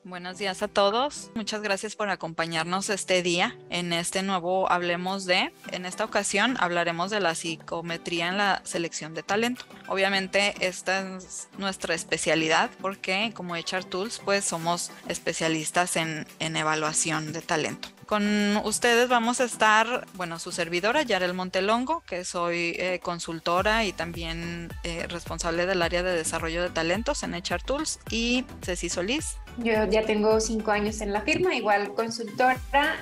Buenos días a todos. Muchas gracias por acompañarnos este día en este nuevo Hablemos de. En esta ocasión hablaremos de la psicometría en la selección de talento. Obviamente esta es nuestra especialidad porque como HR Tools pues somos especialistas en evaluación de talento. Con ustedes vamos a estar, su servidora Yarel Montelongo, que soy consultora y también responsable del área de desarrollo de talentos en HR Tools, y Ceci Solís. Yo ya tengo 5 años en la firma, igual consultora.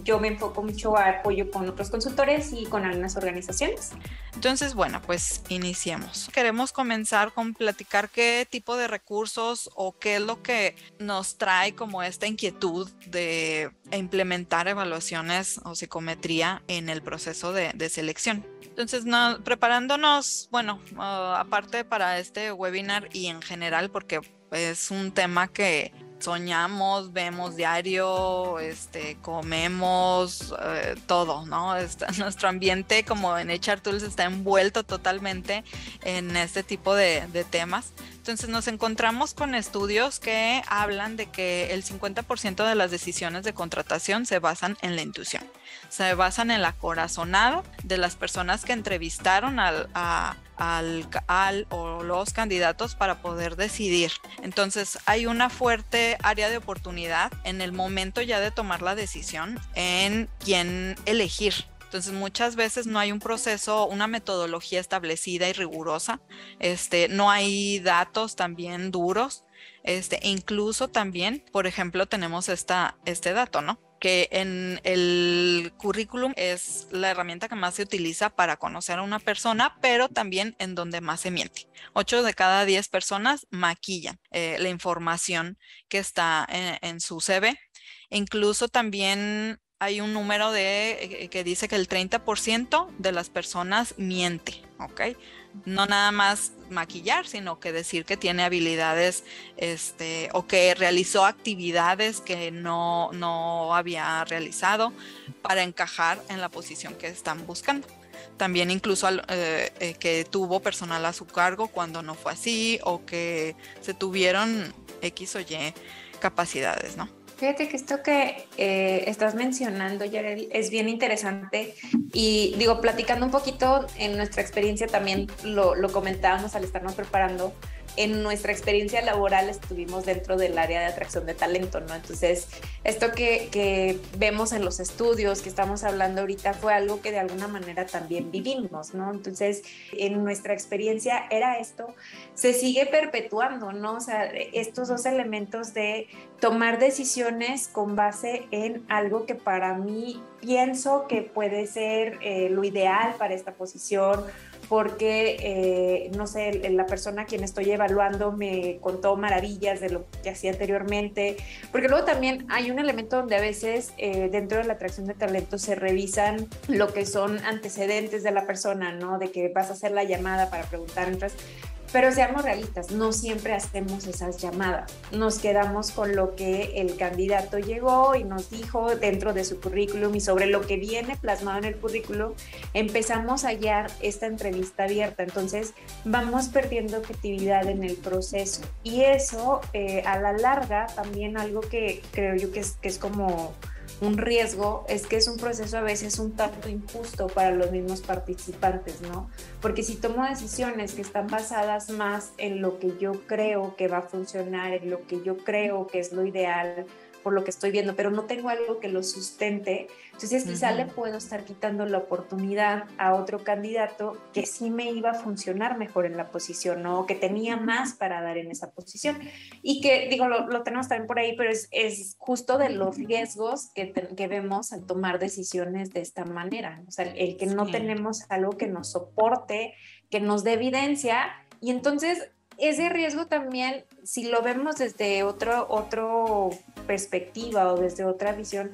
Yo me enfoco mucho a apoyo con otros consultores y con algunas organizaciones. Entonces, pues iniciemos. Queremos comenzar con platicar qué tipo de recursos o qué es lo que nos trae como esta inquietud de implementar evaluaciones o psicometría en el proceso de selección. Entonces, preparándonos, aparte para este webinar y en general, porque es un tema que soñamos, vemos diario, comemos, todo, ¿no? Nuestro ambiente como en HR Tools está envuelto totalmente en este tipo de temas. Entonces nos encontramos con estudios que hablan de que el 50% de las decisiones de contratación se basan en la intuición, se basan en la corazonada de las personas que entrevistaron al o los candidatos para poder decidir. Entonces hay una fuerte área de oportunidad en el momento ya de tomar la decisión en quién elegir. Entonces muchas veces no hay un proceso, una metodología establecida y rigurosa, no hay datos también duros, incluso también, por ejemplo, tenemos este dato, ¿no? Que en el currículum es la herramienta que más se utiliza para conocer a una persona, pero también en donde más se miente. 8 de cada 10 personas maquillan la información que está en su CV. Incluso también hay un número que dice que el 30% de las personas miente, ¿ok? No nada más maquillar, sino que decir que tiene habilidades o que realizó actividades que no había realizado para encajar en la posición que están buscando. También incluso que tuvo personal a su cargo cuando no fue así, o que se tuvieron X o Y capacidades, ¿no? Fíjate que esto que estás mencionando, Yarel, es bien interesante y digo, platicando un poquito en nuestra experiencia también lo comentábamos al estarnos preparando. En nuestra experiencia laboral estuvimos dentro del área de atracción de talento, ¿no? Entonces, esto que vemos en los estudios que estamos hablando ahorita fue algo que de alguna manera también vivimos, ¿no? Entonces, en nuestra experiencia era esto, se sigue perpetuando, ¿no? O sea, estos dos elementos de tomar decisiones con base en algo que para mí pienso que puede ser lo ideal para esta posición, porque, no sé, la persona a quien estoy evaluando me contó maravillas de lo que hacía anteriormente, porque luego también hay un elemento donde a veces dentro de la atracción de talento se revisan lo que son antecedentes de la persona, ¿no? De que vas a hacer la llamada para preguntar, entonces, pero seamos realistas, no siempre hacemos esas llamadas. Nos quedamos con lo que el candidato llegó y nos dijo dentro de su currículum, y sobre lo que viene plasmado en el currículum empezamos a hallar esta entrevista abierta. Entonces vamos perdiendo objetividad en el proceso. Y eso, a la larga, también algo que creo yo que es como un riesgo, es que es un proceso a veces un tanto injusto para los mismos participantes, ¿no? Porque si tomo decisiones que están basadas más en lo que yo creo que va a funcionar, en lo que yo creo que es lo ideal, por lo que estoy viendo, pero no tengo algo que lo sustente, entonces quizá le puedo estar quitando la oportunidad a otro candidato que sí me iba a funcionar mejor en la posición, ¿no? Que tenía más para dar en esa posición. Y que, digo, lo tenemos también por ahí, pero es justo de los riesgos que vemos al tomar decisiones de esta manera. O sea, el que no tenemos algo que nos soporte, que nos dé evidencia, y entonces ese riesgo también, si lo vemos desde otro perspectiva o desde otra visión,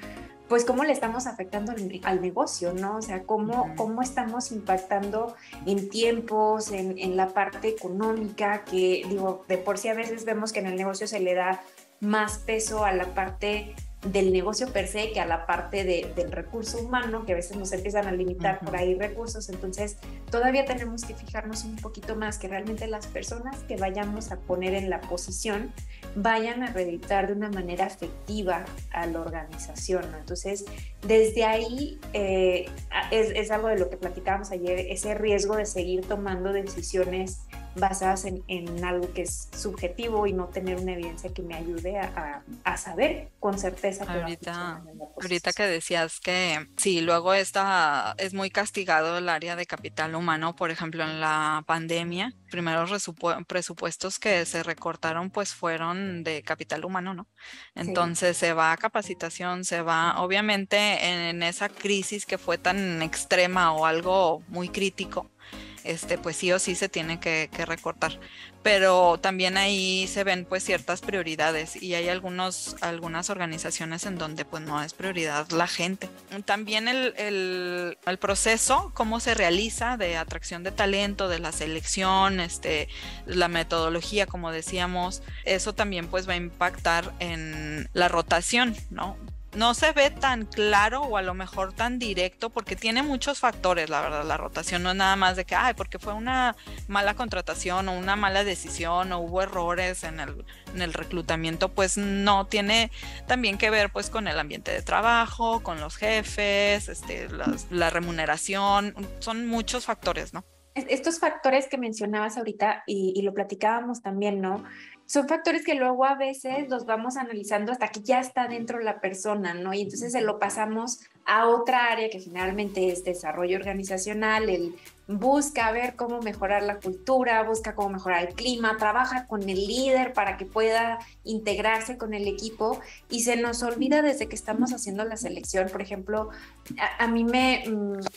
pues cómo le estamos afectando al negocio, ¿no? O sea, cómo estamos impactando en tiempos, en la parte económica, que digo, de por sí a veces vemos que en el negocio se le da más peso a la parte del negocio per se que a la parte del recurso humano, que a veces nos empiezan a limitar por ahí recursos. Entonces todavía tenemos que fijarnos un poquito más que realmente las personas que vayamos a poner en la posición vayan a redditar de una manera efectiva a la organización, ¿no? Entonces desde ahí es algo de lo que platicábamos ayer, ese riesgo de seguir tomando decisiones basadas en algo que es subjetivo y no tener una evidencia que me ayude a saber con certeza que ahorita que decías que sí, luego es muy castigado el área de capital humano, por ejemplo, en la pandemia, primeros presupuestos que se recortaron pues fueron de capital humano, ¿no? Entonces se va a capacitación, se va, obviamente en esa crisis que fue tan extrema o algo muy crítico, pues sí o sí se tiene que recortar, pero también ahí se ven pues ciertas prioridades y hay algunas organizaciones en donde pues no es prioridad la gente. También el proceso, cómo se realiza de atracción de talento, de la selección, la metodología, como decíamos, eso también pues va a impactar en la rotación, ¿no? No se ve tan claro o a lo mejor tan directo porque tiene muchos factores, la verdad, la rotación no es nada más de que, porque fue una mala contratación o una mala decisión o hubo errores en el reclutamiento, pues no, tiene también que ver pues con el ambiente de trabajo, con los jefes, la remuneración, son muchos factores, ¿no? Estos factores que mencionabas ahorita y lo platicábamos también, ¿no? Son factores que luego a veces los vamos analizando hasta que ya está dentro la persona, ¿no? Y entonces se lo pasamos a otra área que generalmente es desarrollo organizacional, el busca ver cómo mejorar la cultura, busca cómo mejorar el clima, trabaja con el líder para que pueda integrarse con el equipo y se nos olvida desde que estamos haciendo la selección. Por ejemplo, a mí me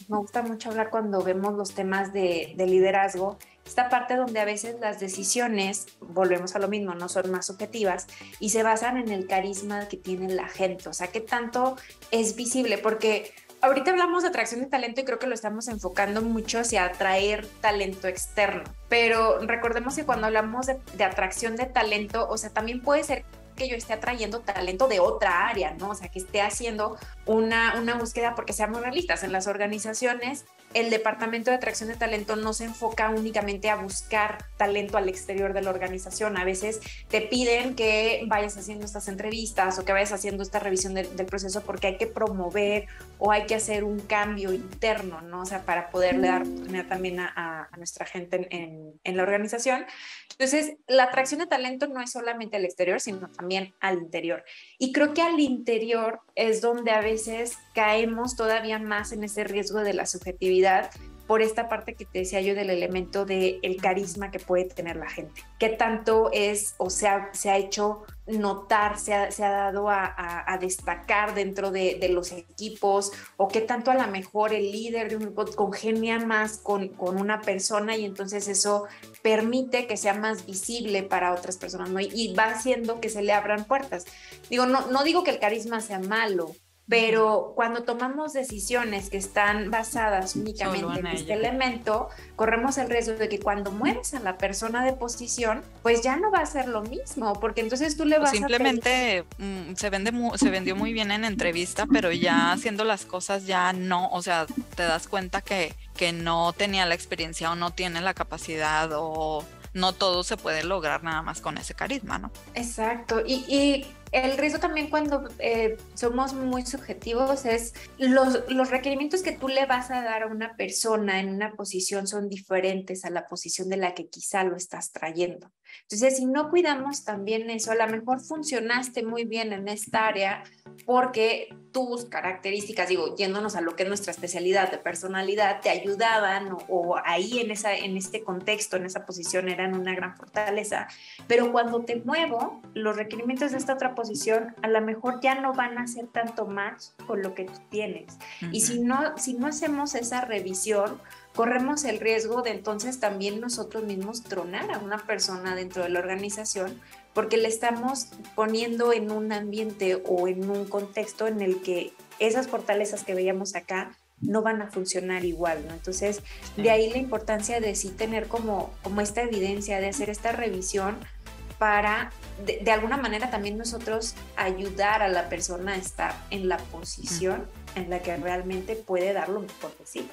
gusta mucho hablar cuando vemos los temas de liderazgo, esta parte donde a veces las decisiones, volvemos a lo mismo, no son más subjetivas y se basan en el carisma que tiene la gente, o sea, qué tanto es visible, porque ahorita hablamos de atracción de talento y creo que lo estamos enfocando mucho hacia atraer talento externo, pero recordemos que cuando hablamos de atracción de talento, o sea, también puede ser que yo esté atrayendo talento de otra área, ¿no? O sea, que esté haciendo una búsqueda, porque seamos realistas, en las organizaciones el departamento de atracción de talento no se enfoca únicamente a buscar talento al exterior de la organización. A veces te piden que vayas haciendo estas entrevistas o que vayas haciendo esta revisión del proceso porque hay que promover o hay que hacer un cambio interno, ¿no? O sea, para poderle dar oportunidad también a nuestra gente en la organización. Entonces, la atracción de talento no es solamente al exterior, sino también al interior. Y creo que al interior es donde a veces caemos todavía más en ese riesgo de la subjetividad por esta parte que te decía yo del elemento del carisma que puede tener la gente. ¿Qué tanto es o se ha hecho notar, se ha dado a destacar dentro de los equipos, o qué tanto a lo mejor el líder de un grupo congenia más con una persona y entonces eso permite que sea más visible para otras personas, ¿no? Y va haciendo que se le abran puertas. Digo, no digo que el carisma sea malo, pero cuando tomamos decisiones que están basadas únicamente en este elemento, corremos el riesgo de que cuando mueves a la persona de posición, pues ya no va a ser lo mismo, porque entonces tú le vas simplemente se vendió muy bien en entrevista, pero ya haciendo las cosas ya no, o sea, te das cuenta que no tenía la experiencia o no tiene la capacidad o no todo se puede lograr nada más con ese carisma, ¿no? Exacto, y el riesgo también cuando somos muy subjetivos es los requerimientos que tú le vas a dar a una persona en una posición son diferentes a la posición de la que quizá lo estás trayendo. Entonces, si no cuidamos también eso, a lo mejor funcionaste muy bien en esta área porque tus características, digo, yéndonos a lo que es nuestra especialidad de personalidad, te ayudaban o ahí en este contexto, en esa posición eran una gran fortaleza, pero cuando te muevo, los requerimientos de esta otra posición a lo mejor ya no van a ser tanto match con lo que tú tienes. Y si no hacemos esa revisión, corremos el riesgo de entonces también nosotros mismos tronar a una persona dentro de la organización porque le estamos poniendo en un ambiente o en un contexto en el que esas fortalezas que veíamos acá no van a funcionar igual, ¿no? Entonces, de ahí la importancia de sí tener como esta evidencia, de hacer esta revisión para de alguna manera también nosotros ayudar a la persona a estar en la posición en la que realmente puede dar lo mejor de sí.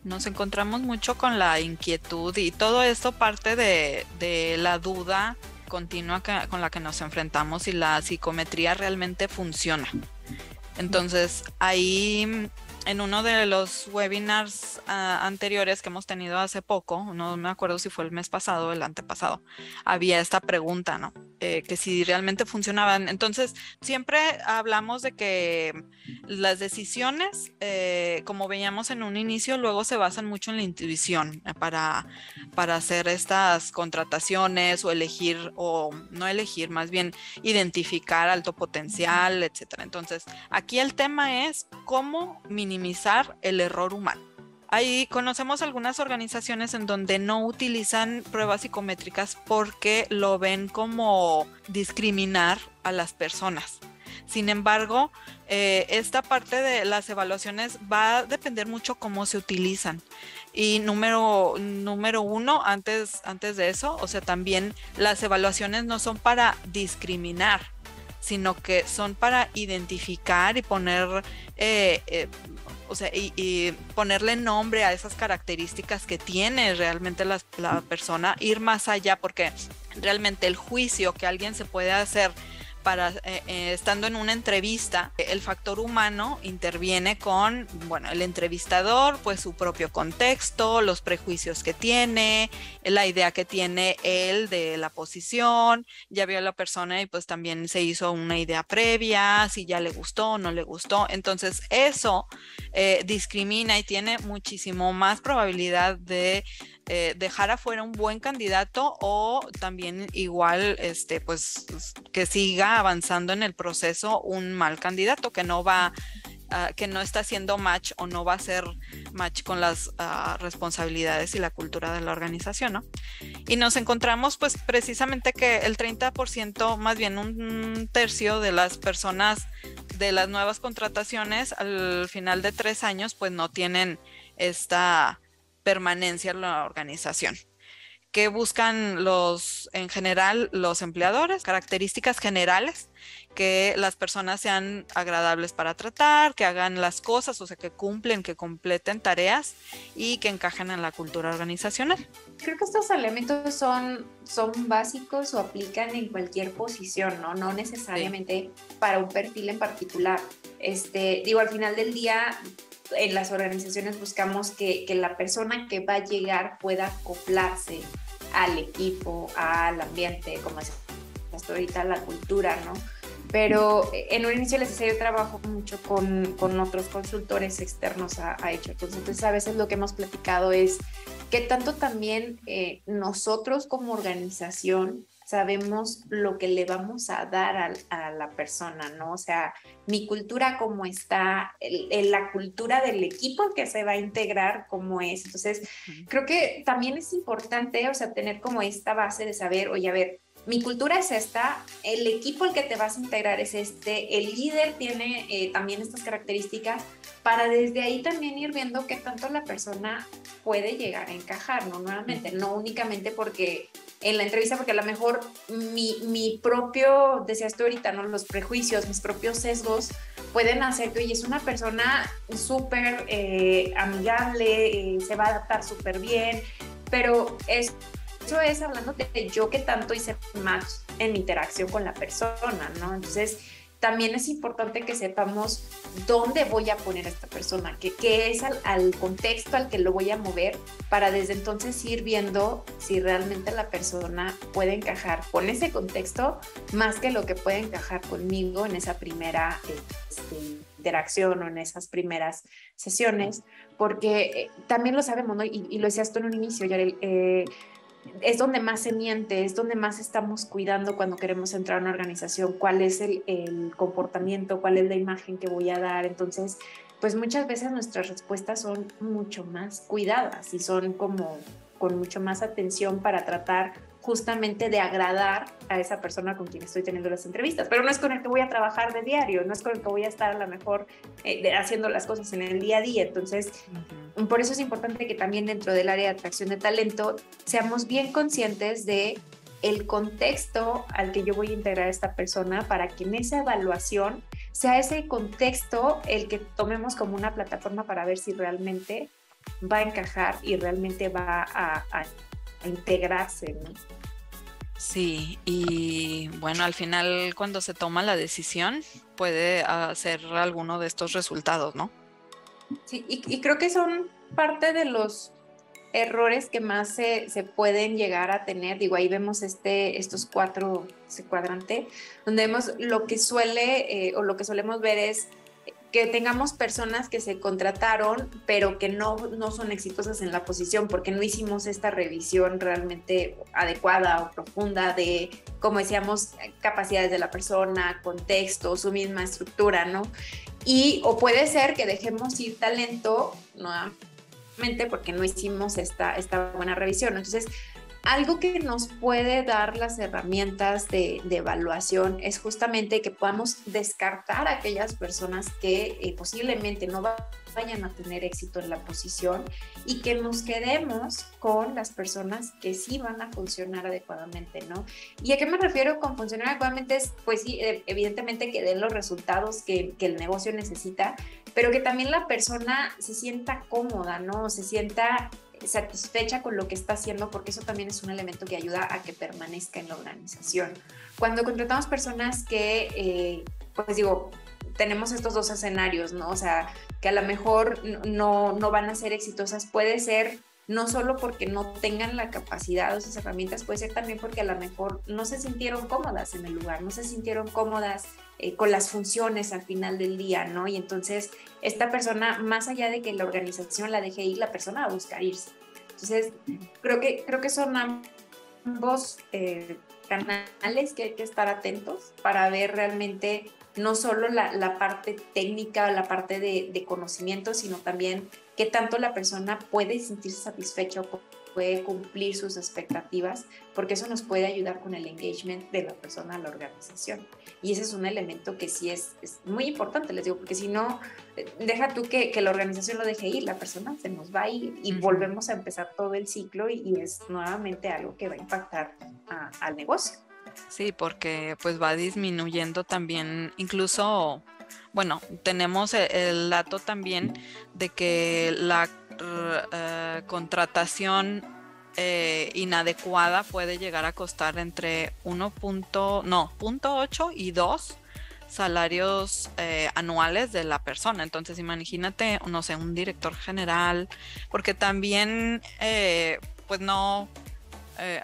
Nos encontramos mucho con la inquietud y todo esto parte de la duda continua con la que nos enfrentamos si la psicometría realmente funciona. Entonces, ahí en uno de los webinars anteriores que hemos tenido hace poco, no me acuerdo si fue el mes pasado o el antepasado, había esta pregunta, ¿no? Que si realmente funcionaban. Entonces, siempre hablamos de que las decisiones, como veíamos en un inicio, luego se basan mucho en la intuición para hacer estas contrataciones o elegir, o no elegir, más bien identificar alto potencial, etcétera. Entonces, aquí el tema es cómo minimizar el error humano. Ahí conocemos algunas organizaciones en donde no utilizan pruebas psicométricas porque lo ven como discriminar a las personas. Sin embargo, esta parte de las evaluaciones va a depender mucho cómo se utilizan. Y número uno, antes de eso, o sea, también las evaluaciones no son para discriminar, sino que son para identificar y poner, y ponerle nombre a esas características que tiene realmente la persona, ir más allá, porque realmente el juicio que alguien se puede hacer para estando en una entrevista, el factor humano interviene con, bueno, el entrevistador, pues su propio contexto, los prejuicios que tiene, la idea que tiene él de la posición, ya vio a la persona y pues también se hizo una idea previa, si ya le gustó o no le gustó. Entonces eso discrimina y tiene muchísimo más probabilidad de dejar afuera un buen candidato o también igual pues que siga avanzando en el proceso un mal candidato que no va que no está haciendo match o no va a hacer match con las responsabilidades y la cultura de la organización, ¿no? Y nos encontramos pues precisamente que el 30%, más bien un tercio de las personas de las nuevas contrataciones al final de 3 años pues no tienen esta permanencia en la organización. ¿Qué buscan en general los empleadores? Características generales, que las personas sean agradables para tratar, que hagan las cosas, o sea, que cumplen, que completen tareas y que encajen en la cultura organizacional. Creo que estos elementos son básicos o aplican en cualquier posición, ¿no? No necesariamente para un perfil en particular. Al final del día, en las organizaciones buscamos que la persona que va a llegar pueda acoplarse al equipo, al ambiente, como es hasta ahorita, la cultura, ¿no? Pero en un inicio les decía, yo trabajo mucho con otros consultores externos a Hecho. Entonces, a veces lo que hemos platicado es que tanto también nosotros como organización sabemos lo que le vamos a dar a la persona, ¿no? O sea, mi cultura cómo está, la cultura del equipo que se va a integrar cómo es. Entonces, creo que también es importante, o sea, tener como esta base de saber, oye, a ver, mi cultura es esta, el equipo al que te vas a integrar es el líder tiene también estas características, para desde ahí también ir viendo qué tanto la persona puede llegar a encajar, ¿no? Nuevamente, no únicamente porque en la entrevista, porque a lo mejor mi propio, decías tú ahorita, ¿no? Los prejuicios, mis propios sesgos pueden hacer que, oye, es una persona súper amigable, se va a adaptar súper bien, pero eso es hablando de yo que tanto hice match en mi interacción con la persona, ¿no? Entonces, también es importante que sepamos dónde voy a poner a esta persona, qué es al contexto al que lo voy a mover, para desde entonces ir viendo si realmente la persona puede encajar con ese contexto más que lo que puede encajar conmigo en esa primera interacción o en esas primeras sesiones, porque también lo sabemos, ¿no? Y lo decías tú en un inicio, Yarel, es donde más se miente, es donde más estamos cuidando cuando queremos entrar a una organización, cuál es el comportamiento, cuál es la imagen que voy a dar. Entonces, pues muchas veces nuestras respuestas son mucho más cuidadas y son como con mucho más atención para tratar justamente de agradar a esa persona con quien estoy teniendo las entrevistas, pero no es con el que voy a trabajar de diario, no es con el que voy a estar a lo mejor haciendo las cosas en el día a día. Entonces, por eso es importante que también dentro del área de atracción de talento seamos bien conscientes de el contexto al que yo voy a integrar a esta persona para que en esa evaluación sea ese contexto el que tomemos como una plataforma para ver si realmente va a encajar y realmente va a integrarse, ¿no? Sí, y bueno, al final cuando se toma la decisión puede hacer alguno de estos resultados, ¿no? Sí, y creo que son parte de los errores que más se pueden llegar a tener. Digo, ahí vemos estos cuatro, ese cuadrante, donde vemos lo que suele o lo que solemos ver es que tengamos personas que se contrataron, pero que no son exitosas en la posición porque no hicimos esta revisión realmente adecuada o profunda de, como decíamos, capacidades de la persona, contexto, su misma estructura, ¿no? Y o puede ser que dejemos ir talento nuevamente porque no hicimos esta buena revisión. Entonces, algo que nos puede dar las herramientas de evaluación es justamente que podamos descartar a aquellas personas que posiblemente no vayan a tener éxito en la posición y que nos quedemos con las personas que sí van a funcionar adecuadamente, ¿no? ¿Y a qué me refiero con funcionar adecuadamente? Es, pues sí, evidentemente que den los resultados que el negocio necesita, pero que también la persona se sienta cómoda, ¿no? Se sienta satisfecha con lo que está haciendo, porque eso también es un elemento que ayuda a que permanezca en la organización. Cuando contratamos personas que, pues digo, tenemos estos dos escenarios, ¿no? O sea, que a lo mejor no van a ser exitosas, puede ser no solo porque no tengan la capacidad o esas herramientas, puede ser también porque a lo mejor no se sintieron cómodas en el lugar, no se sintieron cómodas con las funciones al final del día, ¿no? Y entonces esta persona, más allá de que la organización la deje ir, la persona va a buscar irse. Entonces, creo que son ambos canales que hay que estar atentos para ver realmente no solo la parte técnica, la parte de conocimiento, sino también qué tanto la persona puede sentirse satisfecha o puede cumplir sus expectativas, porque eso nos puede ayudar con el engagement de la persona a la organización. Y ese es un elemento que sí es muy importante, les digo, porque si no, deja tú que la organización lo deje ir, la persona se nos va a ir y volvemos a empezar todo el ciclo y es nuevamente algo que va a impactar al negocio. Sí, porque pues va disminuyendo también, incluso, bueno, tenemos el dato también de que la contratación inadecuada puede llegar a costar entre 0.8 y 2 salarios anuales de la persona. Entonces imagínate, no sé, un director general, porque también pues no...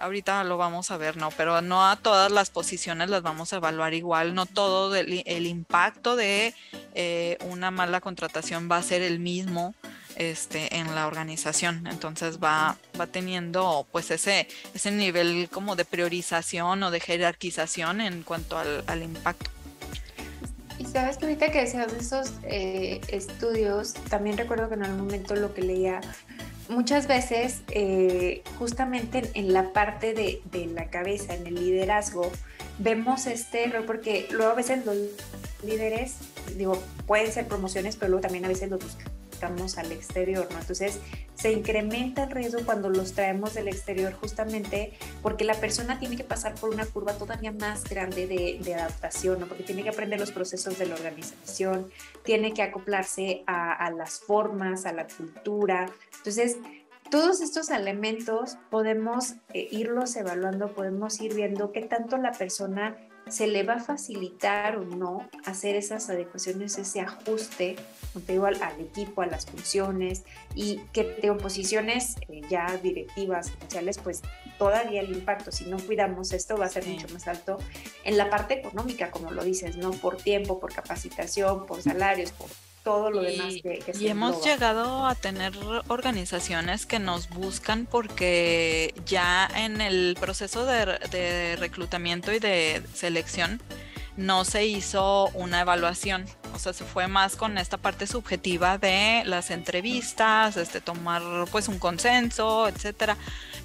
ahorita lo vamos a ver, ¿no? Pero no a todas las posiciones las vamos a evaluar igual, no todo el impacto de una mala contratación va a ser el mismo en la organización. Entonces va teniendo pues ese nivel como de priorización o de jerarquización en cuanto al impacto. Y sabes que ahorita que decías de esos estudios, también recuerdo que en algún momento lo que leía muchas veces, justamente en la parte de la cabeza, en el liderazgo, vemos este error porque luego a veces los líderes, digo, pueden ser promociones, pero luego también a veces los buscamos al exterior, ¿no? Entonces se incrementa el riesgo cuando los traemos del exterior justamente porque la persona tiene que pasar por una curva todavía más grande de adaptación, ¿no? Porque tiene que aprender los procesos de la organización, tiene que acoplarse a las formas, a la cultura. Entonces, todos estos elementos podemos irlos evaluando, podemos ir viendo qué tanto la persona se le va a facilitar o no hacer esas adecuaciones, ese ajuste, como te digo, al equipo, a las funciones, y que tengo posiciones ya directivas, gerenciales, pues todavía el impacto, si no cuidamos esto, va a ser mucho más alto en la parte económica, como lo dices, ¿no? Por tiempo, por capacitación, por salarios, por todo lo demás que se y hemos engloba. llegado a tener organizaciones que nos buscan porque ya en el proceso de reclutamiento y de selección no se hizo una evaluación, o sea, se fue más con esta parte subjetiva de las entrevistas, tomar pues un consenso, etcétera.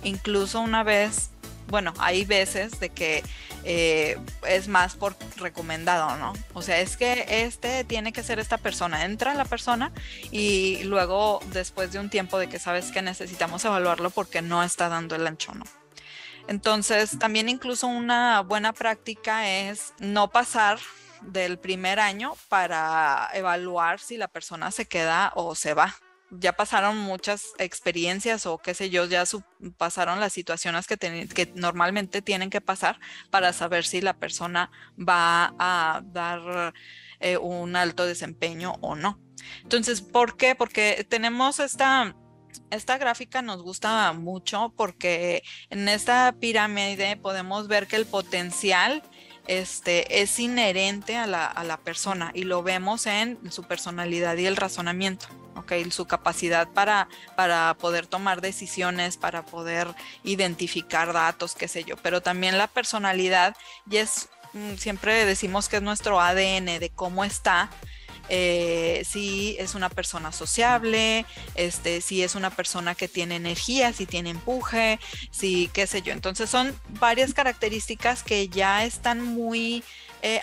Incluso una vez, bueno, hay veces de que es más por recomendado, ¿no? O sea, es que tiene que ser esta persona, entra la persona y luego después de un tiempo de que sabes que necesitamos evaluarlo porque no está dando el ancho, ¿no? Entonces, también incluso una buena práctica es no pasar del primer año para evaluar si la persona se queda o se va. Ya pasaron muchas experiencias o qué sé yo, ya pasaron las situaciones que normalmente tienen que pasar para saber si la persona va a dar un alto desempeño o no. Entonces, ¿por qué? Porque tenemos esta gráfica nos gusta mucho porque en esta pirámide podemos ver que el potencial es inherente a la persona y lo vemos en su personalidad y el razonamiento, ¿ok? Su capacidad para poder tomar decisiones, para poder identificar datos, qué sé yo, pero también la personalidad y siempre decimos que es nuestro ADN de cómo está. Si es una persona sociable, si es una persona que tiene energía, si tiene empuje, si qué sé yo. Entonces son varias características que ya están muy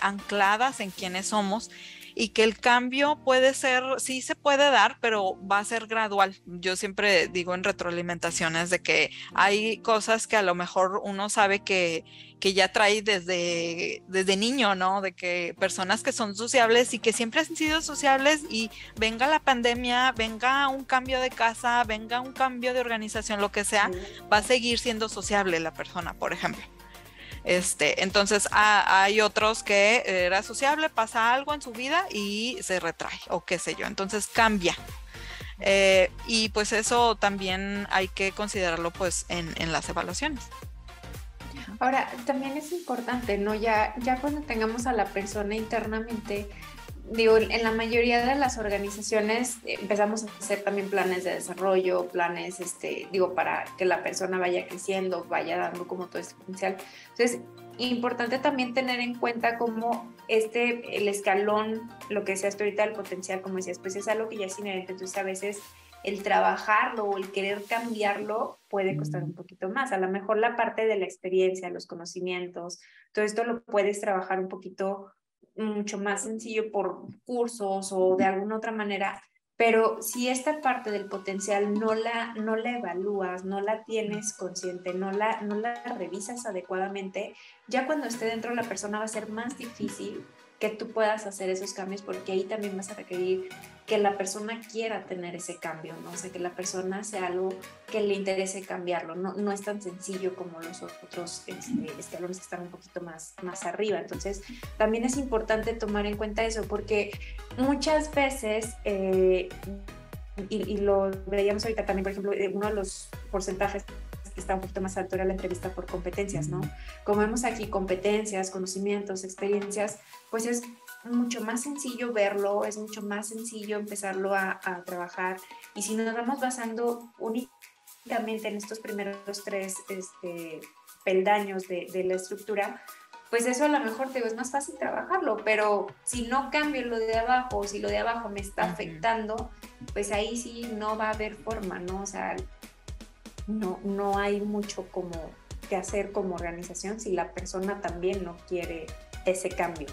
ancladas en quiénes somos y que el cambio puede ser, sí se puede dar, pero va a ser gradual. Yo siempre digo en retroalimentaciones de que hay cosas que a lo mejor uno sabe que ya trae desde niño, ¿no? De que personas que son sociables y que siempre han sido sociables y venga la pandemia, venga un cambio de casa, venga un cambio de organización, lo que sea, va a seguir siendo sociable la persona, por ejemplo. Entonces hay otros que era sociable, pasa algo en su vida y se retrae o qué sé yo, entonces cambia. Y pues eso también hay que considerarlo pues en las evaluaciones. Ahora, también es importante, ¿no? Ya cuando tengamos a la persona internamente, digo, en la mayoría de las organizaciones empezamos a hacer también planes de desarrollo, planes, digo, para que la persona vaya creciendo, vaya dando como todo este potencial. Entonces, importante también tener en cuenta cómo el escalón, lo que decías tú ahorita, el potencial, como decías, pues es algo que ya es inherente, entonces a veces el trabajarlo o el querer cambiarlo puede costar un poquito más. A lo mejor la parte de la experiencia, los conocimientos, todo esto lo puedes trabajar un poquito mucho más sencillo por cursos o de alguna otra manera, pero si esta parte del potencial no la evalúas, no la tienes consciente, no la revisas adecuadamente, ya cuando esté dentro la persona va a ser más difícil que tú puedas hacer esos cambios, porque ahí también vas a requerir que la persona quiera tener ese cambio, ¿no? O sea, que la persona sea algo que le interese cambiarlo, no es tan sencillo como los otros escalones que están un poquito más arriba. Entonces, también es importante tomar en cuenta eso, porque muchas veces, y lo veíamos ahorita también, por ejemplo, uno de los porcentajes que está un poquito más alto era la entrevista por competencias, ¿no? Como vemos aquí, competencias, conocimientos, experiencias, pues es mucho más sencillo verlo, es mucho más sencillo empezarlo a trabajar, y si nos vamos basando únicamente en estos primeros tres peldaños de la estructura, pues eso a lo mejor te digo, es más fácil trabajarlo, pero si no cambio lo de abajo, o si lo de abajo me está afectando, pues ahí sí no va a haber forma, ¿no? O sea, no hay mucho como que hacer como organización si la persona también no quiere ese cambio.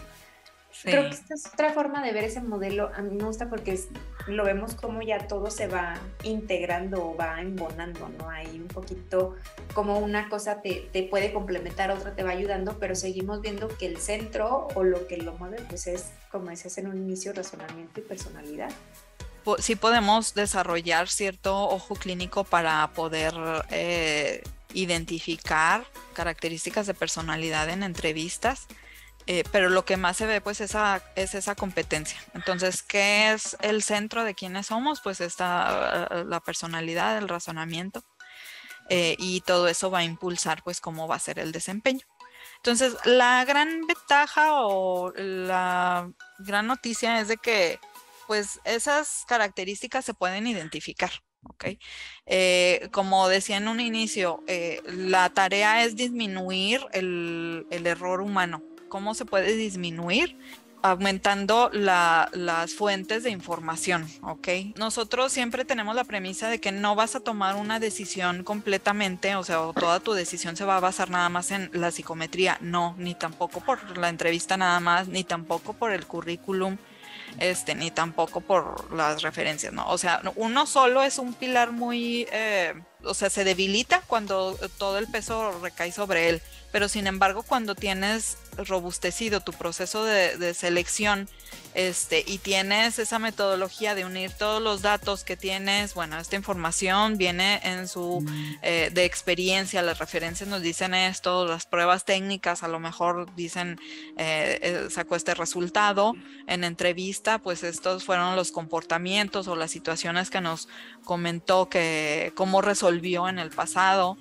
Sí. Creo que esta es otra forma de ver ese modelo. A mí me gusta porque lo vemos como ya todo se va integrando o va embonando, ¿no? Hay un poquito como una cosa te puede complementar, otra te va ayudando, pero seguimos viendo que el centro o lo que lo mueve pues es, como decías en un inicio, razonamiento y personalidad. Sí podemos desarrollar cierto ojo clínico para poder identificar características de personalidad en entrevistas. Pero lo que más se ve pues es esa competencia. Entonces, ¿qué es el centro de quiénes somos? Pues está la personalidad, el razonamiento, y todo eso va a impulsar pues cómo va a ser el desempeño. Entonces, la gran ventaja o la gran noticia es de que pues esas características se pueden identificar. Okay. Como decía en un inicio, la tarea es disminuir el error humano. ¿Cómo se puede disminuir? Aumentando las fuentes de información, ¿ok? Nosotros siempre tenemos la premisa de que no vas a tomar una decisión completamente, o sea, toda tu decisión se va a basar nada más en la psicometría, no, ni tampoco por la entrevista nada más, ni tampoco por el currículum, ni tampoco por las referencias, ¿no? O sea, uno solo es un pilar muy o sea, se debilita cuando todo el peso recae sobre él. Pero sin embargo, cuando tienes robustecido tu proceso de selección, y tienes esa metodología de unir todos los datos que tienes, bueno, esta información viene en su de experiencia, las referencias nos dicen esto, las pruebas técnicas a lo mejor dicen, sacó este resultado, en entrevista, pues estos fueron los comportamientos o las situaciones que nos comentó que cómo resolvió en el pasado,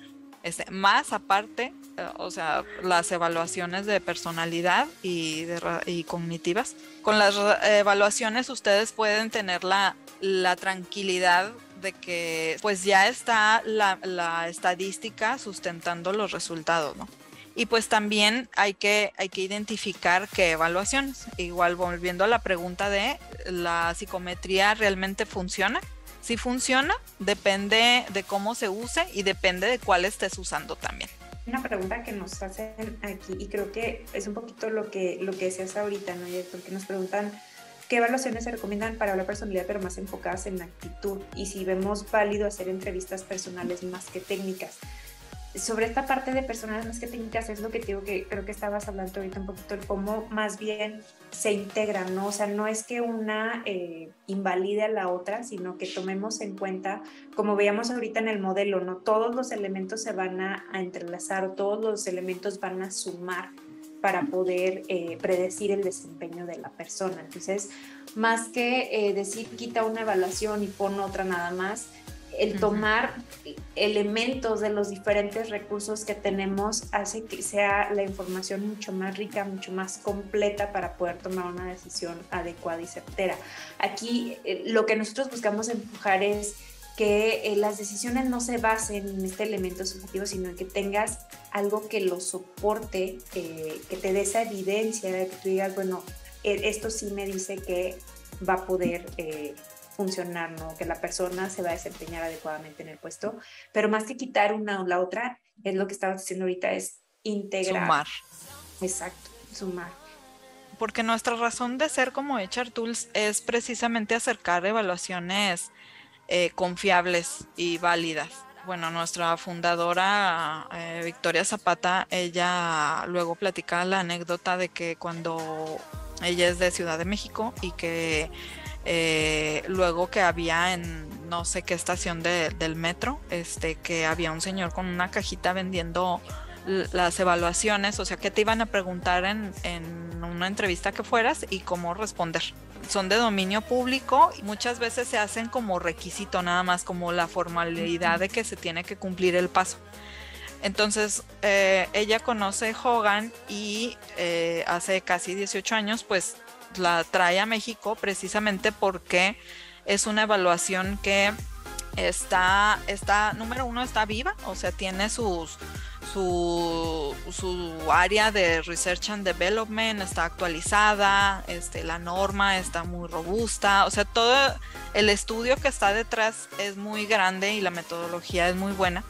más aparte, o sea, las evaluaciones de personalidad y cognitivas. Con las evaluaciones ustedes pueden tener la tranquilidad de que pues ya está la estadística sustentando los resultados, ¿no? Y pues también hay que identificar qué evaluaciones. Igual volviendo a la pregunta de la psicometría, ¿realmente funciona? Si funciona, depende de cómo se use y depende de cuál estés usando también. Una pregunta que nos hacen aquí, y creo que es un poquito lo que decías ahorita, ¿no? Porque nos preguntan qué evaluaciones se recomiendan para la personalidad, pero más enfocadas en la actitud, y si vemos válido hacer entrevistas personales más que técnicas. Sobre esta parte de personas más que técnicas es lo que te digo, que creo que estabas hablando ahorita un poquito, de cómo más bien se integran, ¿no? O sea, no es que una invalide a la otra, sino que tomemos en cuenta, como veíamos ahorita en el modelo, ¿no? Todos los elementos se van a entrelazar, o todos los elementos van a sumar para poder predecir el desempeño de la persona. Entonces, más que decir quita una evaluación y pon otra nada más, el tomar elementos de los diferentes recursos que tenemos hace que sea la información mucho más rica, mucho más completa para poder tomar una decisión adecuada y certera. Aquí lo que nosotros buscamos empujar es que las decisiones no se basen en este elemento subjetivo, sino que tengas algo que lo soporte, que te dé esa evidencia de que tú digas, bueno, esto sí me dice que va a poder funcionar, ¿no? Que la persona se va a desempeñar adecuadamente en el puesto, pero más que quitar una o la otra, es lo que estabas diciendo ahorita, es integrar. Sumar. Exacto, sumar. Porque nuestra razón de ser como HR Tools es precisamente acercar evaluaciones confiables y válidas. Bueno, nuestra fundadora, Victoria Zapata, ella luego platica la anécdota de que cuando ella es de Ciudad de México y que luego que había en no sé qué estación del metro, que había un señor con una cajita vendiendo las evaluaciones, o sea, que te iban a preguntar en una entrevista que fueras y cómo responder. Son de dominio público y muchas veces se hacen como requisito nada más, como la formalidad de que se tiene que cumplir el paso. Entonces ella conoce Hogan y hace casi 18 años pues la trae a México precisamente porque es una evaluación que está número uno, está viva, o sea, tiene su área de Research and Development, está actualizada, la norma está muy robusta, o sea, todo el estudio que está detrás es muy grande y la metodología es muy buena.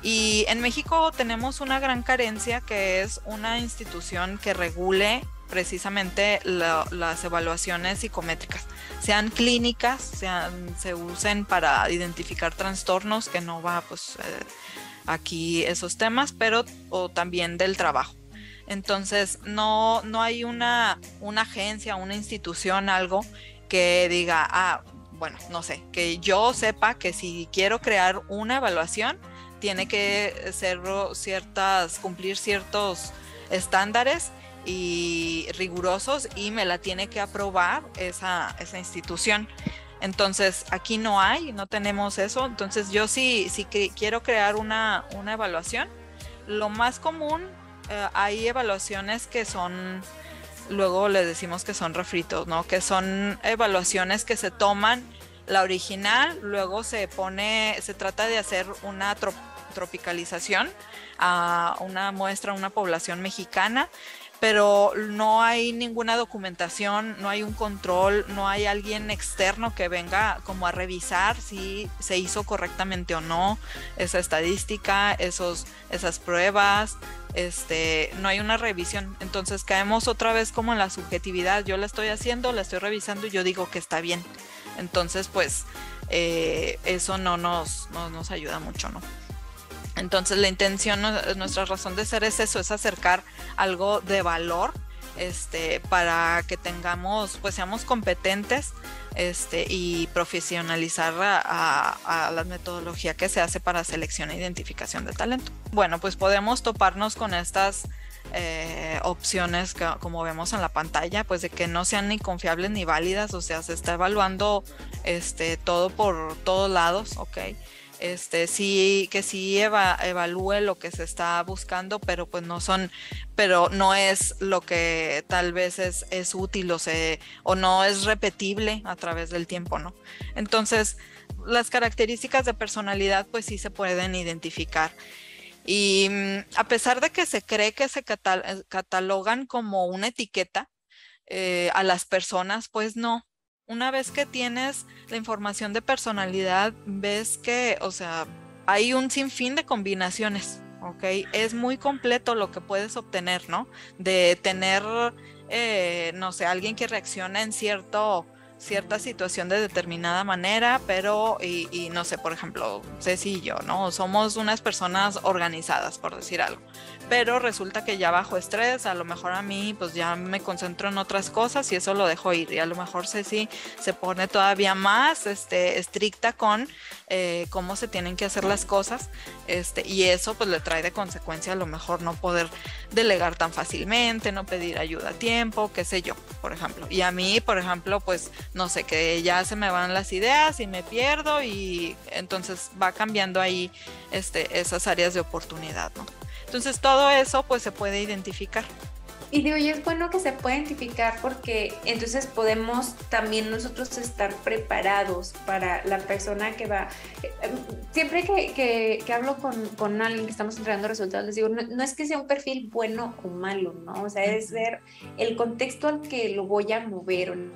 Y en México tenemos una gran carencia, que es una institución que regule precisamente las evaluaciones psicométricas, sean clínicas, se usen para identificar trastornos, que no va pues aquí esos temas, pero o también del trabajo. Entonces no hay una agencia, una institución, algo que diga, bueno, no sé, que yo sepa que si quiero crear una evaluación tiene que ser cumplir ciertos estándares y rigurosos y me la tiene que aprobar esa institución. Entonces aquí no tenemos eso. Entonces yo sí quiero crear una evaluación. Lo más común, hay evaluaciones que son, luego le decimos que son refritos, ¿no? Que son evaluaciones que se toman la original, luego se trata de hacer una tropicalización a una muestra, una población mexicana, pero no hay ninguna documentación, no hay un control, no hay alguien externo que venga como a revisar si se hizo correctamente o no esa estadística, esas pruebas, no hay una revisión. Entonces caemos otra vez como en la subjetividad. Yo la estoy haciendo, la estoy revisando y yo digo que está bien. Entonces pues eso no nos ayuda mucho, ¿no? Entonces la intención, nuestra razón de ser es eso, es acercar algo de valor, para que tengamos, pues seamos competentes, y profesionalizar a la metodología que se hace para selección e identificación de talento. Bueno, pues podemos toparnos con estas opciones que, como vemos en la pantalla, pues de que no sean ni confiables ni válidas, o sea, se está evaluando todo por todos lados, ¿ok? Sí, que sí evalúe lo que se está buscando, pero pues pero no es lo que tal vez es útil, o no es repetible a través del tiempo, ¿no? Entonces, las características de personalidad pues sí se pueden identificar. Y a pesar de que se cree que se catalogan como una etiqueta, a las personas, pues no. Una vez que tienes la información de personalidad, ves que, o sea, hay un sinfín de combinaciones, ¿ok? Es muy completo lo que puedes obtener, ¿no? De tener, no sé, alguien que reacciona en cierta situación de determinada manera, pero, y no sé, por ejemplo, Ceci y yo, ¿no? Somos unas personas organizadas, por decir algo. Pero resulta que ya bajo estrés, a lo mejor a mí pues ya me concentro en otras cosas y eso lo dejo ir, y a lo mejor Ceci se pone todavía más estricta con cómo se tienen que hacer las cosas, y eso pues le trae de consecuencia a lo mejor no poder delegar tan fácilmente, no pedir ayuda a tiempo, qué sé yo, por ejemplo. Y a mí, por ejemplo, pues no sé, que ya se me van las ideas y me pierdo, y entonces va cambiando ahí esas áreas de oportunidad, ¿no? Entonces todo eso pues se puede identificar. Y digo, y es bueno que se pueda identificar porque entonces podemos también nosotros estar preparados para la persona que va. Siempre que hablo con alguien que estamos entregando resultados, les digo, no es que sea un perfil bueno o malo, ¿no? O sea, es ver el contexto al que lo voy a mover, en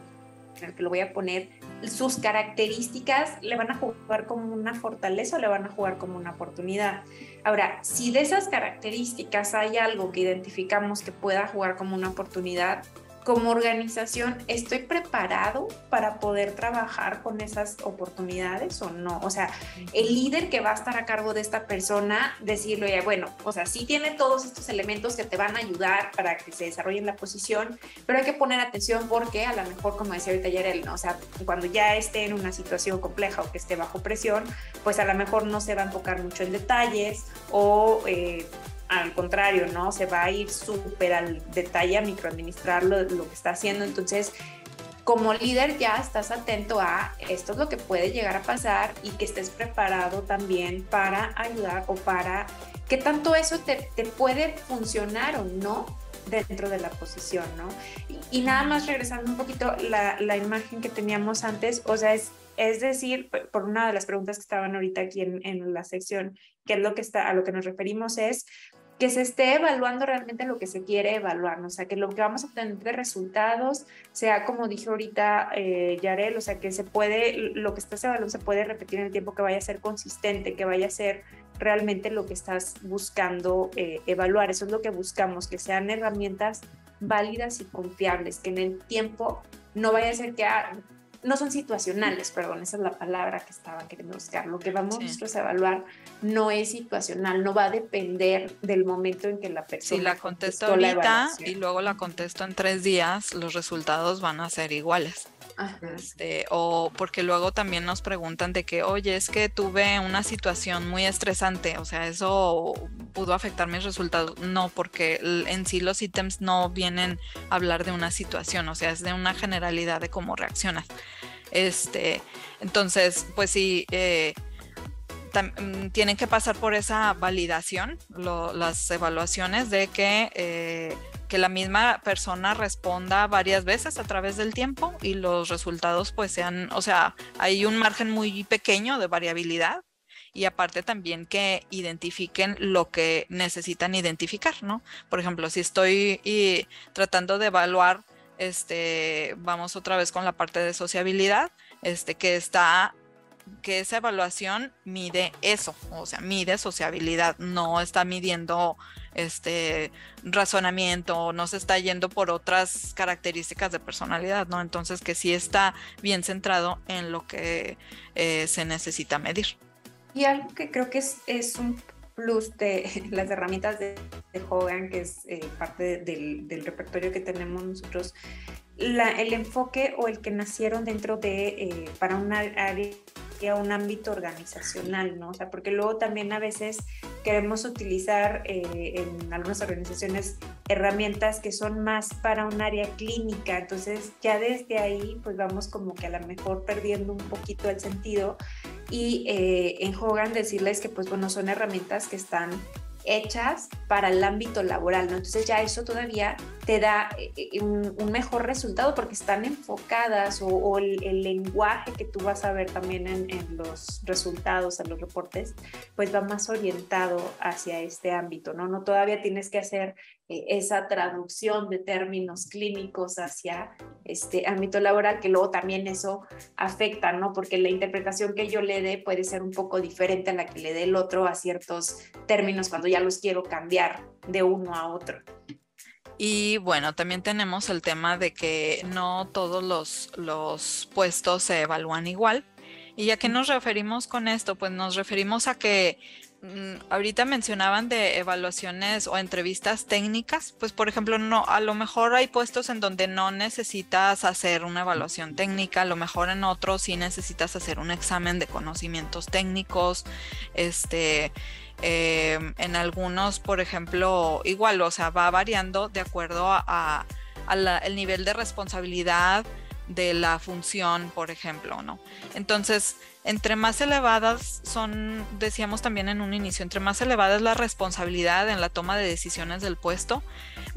el que lo voy a poner, sus características le van a jugar como una fortaleza o le van a jugar como una oportunidad. Ahora, si de esas características hay algo que identificamos que pueda jugar como una oportunidad, como organización, ¿estoy preparado para poder trabajar con esas oportunidades o no? O sea, el líder que va a estar a cargo de esta persona, decirle, bueno, o sea, sí tiene todos estos elementos que te van a ayudar para que se desarrolle en la posición, pero hay que poner atención porque a lo mejor, como decía ahorita Yarel, ¿no? O sea, cuando ya esté en una situación compleja o que esté bajo presión, pues a lo mejor no se va a enfocar mucho en detalles o al contrario, ¿no? Se va a ir súper al detalle a microadministrar lo que está haciendo. Entonces, como líder ya estás atento a esto es lo que puede llegar a pasar y que estés preparado también para ayudar o para qué tanto eso te puede funcionar o no dentro de la posición, ¿no? Y nada más regresando un poquito la imagen que teníamos antes, o sea, es decir, por una de las preguntas que estaban ahorita aquí en la sección, que es lo que a lo que nos referimos es que se esté evaluando realmente lo que se quiere evaluar, ¿no? O sea, que lo que vamos a obtener de resultados sea, como dijo ahorita Yarel, o sea, que lo que estás evaluando se puede repetir en el tiempo, que vaya a ser consistente, que vaya a ser realmente lo que estás buscando evaluar. Eso es lo que buscamos, que sean herramientas válidas y confiables, que en el tiempo no vaya a ser que no son situacionales, perdón, esa es la palabra que estaba queriendo buscar. Lo que vamos nosotros a evaluar no es situacional, no va a depender del momento en que la persona si la contesto ahorita y luego la contesto en 3 días, los resultados van a ser iguales. O porque luego también nos preguntan de que, oye, es que tuve una situación muy estresante, o sea, eso pudo afectar mis resultados. No, porque en sí los ítems no vienen a hablar de una situación, o sea, es de una generalidad de cómo reaccionas. Entonces, pues sí, tienen que pasar por esa validación, las evaluaciones de que la misma persona responda varias veces a través del tiempo y los resultados pues sean, o sea, hay un margen muy pequeño de variabilidad, y aparte también que identifiquen lo que necesitan identificar, ¿no? Por ejemplo, si estoy tratando de evaluar, vamos otra vez con la parte de sociabilidad, que esa evaluación mide eso, o sea, mide sociabilidad, no está midiendo razonamiento, no se está yendo por otras características de personalidad, ¿no? Entonces que sí está bien centrado en lo que se necesita medir. Y algo que creo que es un plus de las herramientas de Hogan, que es parte del repertorio que tenemos nosotros, el enfoque o el que nacieron dentro de, para una área, un ámbito organizacional, ¿no? O sea, porque luego también a veces queremos utilizar en algunas organizaciones herramientas que son más para un área clínica, entonces ya desde ahí pues vamos como que a lo mejor perdiendo un poquito el sentido y en Hogan decirles que pues bueno, son herramientas que están hechas para el ámbito laboral, ¿no? Entonces ya eso todavía te da un mejor resultado porque están enfocadas o el lenguaje que tú vas a ver también en los resultados, en los reportes, pues va más orientado hacia este ámbito, ¿no? No todavía tienes que hacer esa traducción de términos clínicos hacia este ámbito laboral, que luego también eso afecta, ¿no? Porque la interpretación que yo le dé puede ser un poco diferente a la que le dé el otro a ciertos términos cuando ya los quiero cambiar de uno a otro. Y bueno, también tenemos el tema de que no todos los puestos se evalúan igual. ¿Y a qué nos referimos con esto? Pues nos referimos a que ahorita mencionaban de evaluaciones o entrevistas técnicas, pues por ejemplo, no, a lo mejor hay puestos en donde no necesitas hacer una evaluación técnica, a lo mejor en otros sí necesitas hacer un examen de conocimientos técnicos, en algunos, por ejemplo, igual, o sea, va variando de acuerdo a el nivel de responsabilidad de la función, por ejemplo, ¿no? Entonces, entre más elevadas son, decíamos también en un inicio, entre más elevada es la responsabilidad en la toma de decisiones del puesto,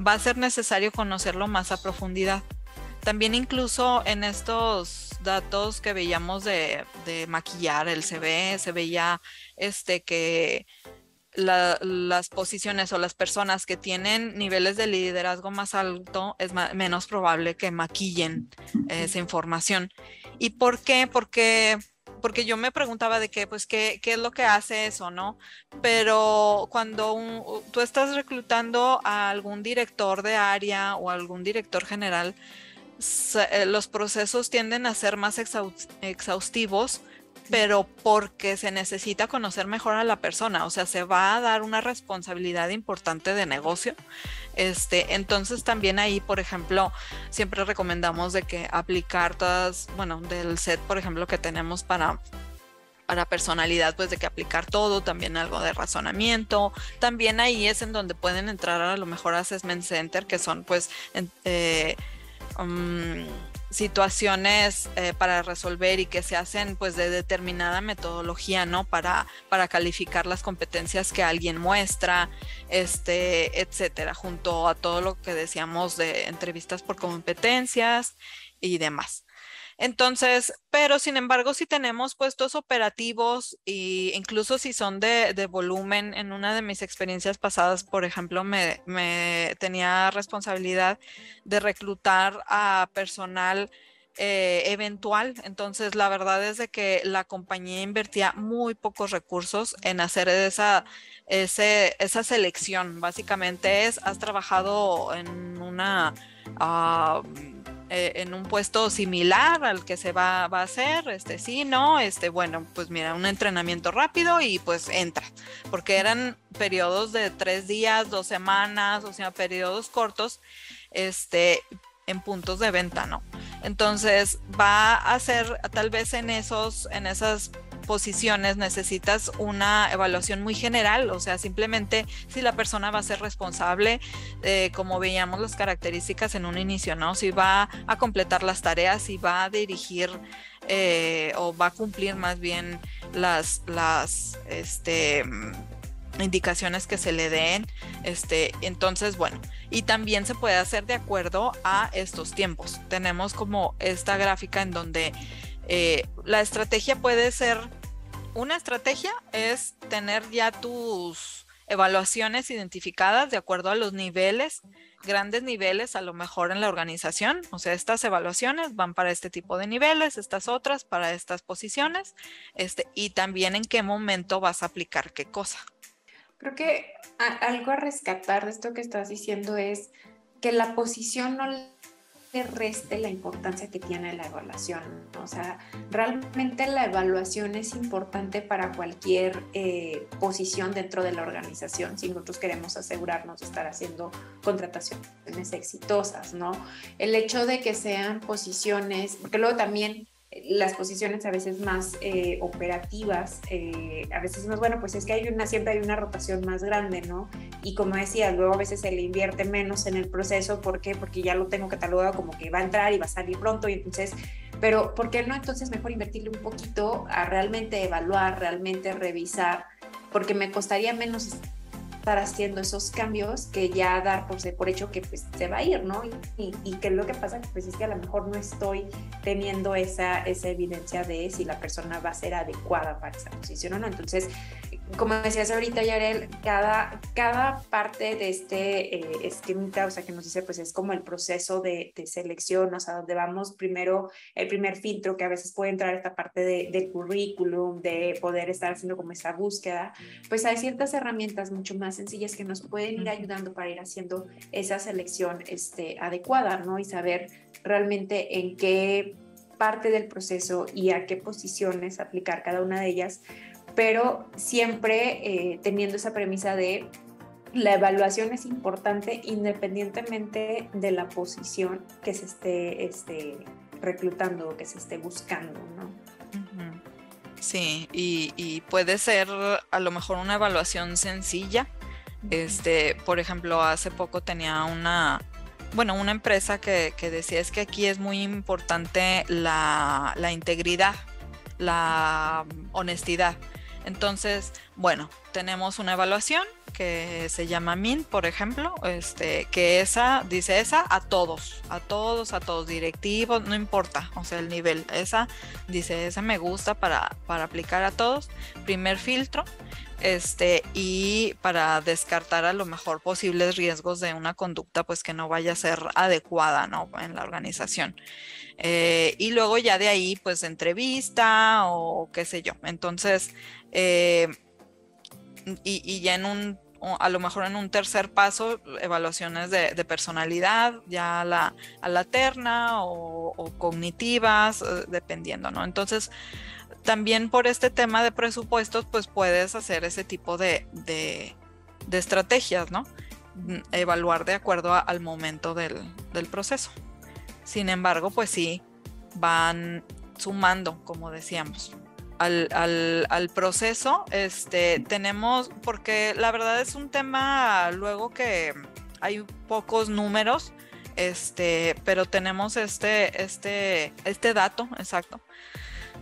va a ser necesario conocerlo más a profundidad. También incluso en estos datos que veíamos de maquillar el CV, se veía que las posiciones o las personas que tienen niveles de liderazgo más alto es menos probable que maquillen esa información. ¿Y por qué? Porque yo me preguntaba de qué es lo que hace eso, ¿no? Pero cuando tú estás reclutando a algún director de área o algún director general, los procesos tienden a ser más exhaustivos, pero porque se necesita conocer mejor a la persona, o sea, se va a dar una responsabilidad importante de negocio. Entonces también ahí, por ejemplo, siempre recomendamos de que aplicar todas, bueno, del set, por ejemplo, que tenemos para personalidad, pues de que aplicar todo, también algo de razonamiento. También ahí es en donde pueden entrar a lo mejor Assessment Center, que son pues situaciones para resolver y que se hacen pues de determinada metodología, ¿no? Para calificar las competencias que alguien muestra, etcétera, junto a todo lo que decíamos de entrevistas por competencias y demás. Entonces, pero sin embargo, si tenemos puestos operativos e incluso si son de volumen, en una de mis experiencias pasadas, por ejemplo, me tenía responsabilidad de reclutar a personal eventual. Entonces, la verdad es de que la compañía invertía muy pocos recursos en hacer esa selección. Básicamente has trabajado en una... en un puesto similar al que se va a hacer, sí, no, bueno, pues mira, un entrenamiento rápido y pues entra, porque eran periodos de 3 días, 2 semanas, o sea, periodos cortos, en puntos de venta, ¿no? Entonces va a ser, tal vez en esas posiciones necesitas una evaluación muy general, o sea, simplemente si la persona va a ser responsable, como veíamos las características en un inicio, ¿no? Si va a completar las tareas, si va a dirigir o va a cumplir más bien las indicaciones que se le den, entonces, bueno, y también se puede hacer de acuerdo a estos tiempos. Tenemos como esta gráfica en donde la estrategia puede ser, una estrategia es tener ya tus evaluaciones identificadas de acuerdo a los niveles, grandes niveles a lo mejor en la organización, o sea, estas evaluaciones van para este tipo de niveles, estas otras para estas posiciones, y también en qué momento vas a aplicar qué cosa. Creo que algo a rescatar de esto que estás diciendo es que la posición no le reste la importancia que tiene la evaluación, ¿no? O sea, realmente la evaluación es importante para cualquier posición dentro de la organización si nosotros queremos asegurarnos de estar haciendo contrataciones exitosas, ¿no? El hecho de que sean posiciones, porque luego también las posiciones a veces más operativas, a veces más, bueno, pues es que siempre hay una rotación más grande, ¿no? Y como decía, luego a veces se le invierte menos en el proceso. ¿Por qué? Porque ya lo tengo catalogado como que va a entrar y va a salir pronto, y entonces, pero ¿por qué no entonces mejor invertirle un poquito a realmente evaluar, realmente revisar? Porque me costaría menos estar haciendo esos cambios que ya dar por hecho que pues se va a ir, ¿no? Y que lo que pasa pues es que a lo mejor no estoy teniendo esa evidencia de si la persona va a ser adecuada para esa posición o no. Entonces, como decías ahorita, Yarel, cada parte de este esquemita, o sea, que nos dice, pues es como el proceso de selección, o sea, donde vamos primero, el primer filtro, que a veces puede entrar esta parte del currículum, de poder estar haciendo como esa búsqueda, pues hay ciertas herramientas mucho más sencillas que nos pueden ir ayudando para ir haciendo esa selección adecuada, ¿no? Y saber realmente en qué parte del proceso y a qué posiciones aplicar cada una de ellas, pero siempre teniendo esa premisa de la evaluación es importante independientemente de la posición que se esté reclutando o que se esté buscando, ¿no? Sí, y puede ser a lo mejor una evaluación sencilla. Por ejemplo, hace poco tenía una empresa que decía, es que aquí es muy importante la integridad, la honestidad. Entonces, bueno, tenemos una evaluación que se llama MIN, por ejemplo, que dice esa a todos, directivos, no importa, o sea, el nivel, esa me gusta para aplicar a todos, primer filtro, y para descartar a lo mejor posibles riesgos de una conducta pues que no vaya a ser adecuada, ¿no?, en la organización. Y luego ya de ahí pues entrevista o qué sé yo. Entonces, y ya a lo mejor en un tercer paso, evaluaciones de personalidad, ya a la terna o cognitivas, dependiendo, ¿no? Entonces, también por este tema de presupuestos, pues puedes hacer ese tipo de estrategias, ¿no? Evaluar de acuerdo al momento del proceso. Sin embargo, pues sí, van sumando, como decíamos, al proceso. Tenemos, porque la verdad es un tema luego que hay pocos números, pero tenemos este dato exacto